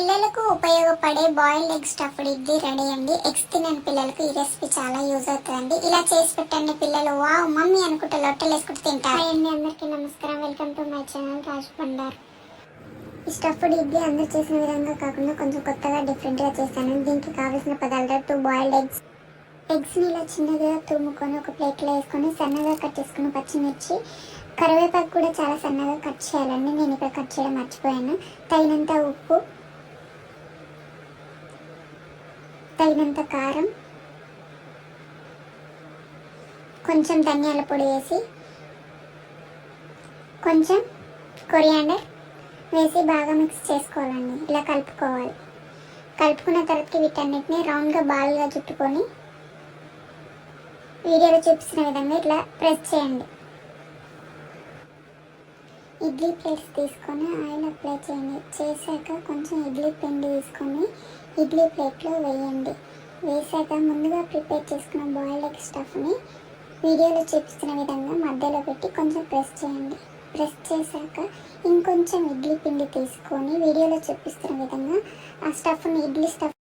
పిల్లలకు ఉపయోగపడే boiled egg stuffed idli ready అండి. ఎగ్స్ తినని పిల్లలకు ఈ రెసిపీ చాలా యూజ్ అవుతుందండి. ఇలా చేసి పెట్టండి, పిల్లలు వావ్ మమ్మీ అనుకుంటే లొట్టలు వేసుకుంటూ తింటారు. హాయ్ అండి, అందరికీ నమస్కారం. Welcome to my channel Raj Bandar. ఈ స్టఫ్డ్ ఇడ్లీ అందరు చేసిన విధంగా కాకుండా కొంచెం కొత్తగా డిఫరెంట్గా చేశాను. దీనికి కావాల్సిన పదార్థాలు 2 బాయిల్డ్ ఎగ్స్ని ఇలా చిన్నగా తురుముకొని ఒక ప్లేట్లో వేసుకొని సన్నగా కట్ చేసుకున్న పచ్చిమిర్చి, కరివేపాకు కూడా చాలా సన్నగా కట్ చేయాలండి. నేను ఇక్కడ కట్ చేయడం మర్చిపోయాను. తగినంత ఉప్పు, తగినంత కారం, కొంచెం ధనియాల పొడి వేసి కొంచెం కొరియాండర్ వేసి బాగా మిక్స్ చేసుకోవాలండి. ఇలా కలుపుకోవాలి. కలుపుకున్న తర్వాత వీటన్నిటిని రౌండ్గా బాల్గా చుట్టుకొని వీడియోలో చూపిస్తున్న విధంగా ఇట్లా ప్రెస్ చేయండి. ఇడ్లీ ప్లేట్స్ తీసుకొని ఆయిల్ అప్లై చేయండి. చేశాక కొంచెం ఇడ్లీ పిండి తీసుకొని ఇడ్లీ ప్లేట్లో వేయండి. వేసాక ముందుగా ప్రిపేర్ చేసుకున్న బాయిల్డ్ ఎగ్ స్టఫ్ని వీడియోలో చూపిస్తున్న విధంగా మధ్యలో పెట్టి కొంచెం ప్రెస్ చేయండి. ప్రెస్ చేశాక ఇంకొంచెం ఇడ్లీ పిండి తీసుకొని వీడియోలో చూపిస్తున్న విధంగా ఆ స్టఫ్ని ఇడ్లీ స్టఫ్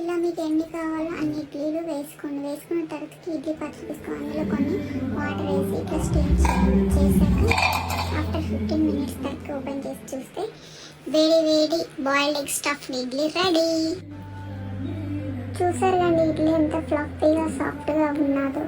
ఇలా మీకు ఎన్ని కావాలో అన్ని ఇడ్లీలు వేసుకోండి. వేసుకున్న తర్వాత ఇడ్లీ పాత్ర తీసుకొని అందులో కొన్ని వాటర్ వేసి ఇట్లా స్టీమ్ చేశాక ఆఫ్టర్ 15 minutes తర్వాత ఓపెన్ చేసి చూస్తే వేడి వేడి boiled egg stuffed idli ready. చూసారు కానీ ఇడ్లీ ఎంత ఫ్లఫీగా సాఫ్ట్గా ఉన్నదో.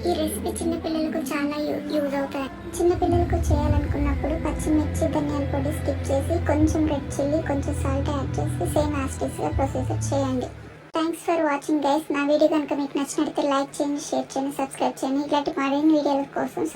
ఈ రెసిపీ చిన్నపిల్లలకు చాలా యూజ్ అవుతాయి. చిన్నపిల్లలకు చేయాలనుకున్నప్పుడు పచ్చిమిర్చి, ధనియాల పొడి స్కిప్ చేసి కొంచెం రెడ్ చిల్లీ, కొంచెం సాల్ట్ యాడ్ చేసి సేమ్ యాస్టీస్గా ప్రొసీజర్ చేయండి. Thanks for watching guys. నా వీడియో కనుక మీకు నచ్చినట్లయితే లైక్ చేయండి, షేర్ చేయండి, సబ్స్క్రైబ్ చేయండి. ఇలాంటి మరిన్ని వీడియోల కోసం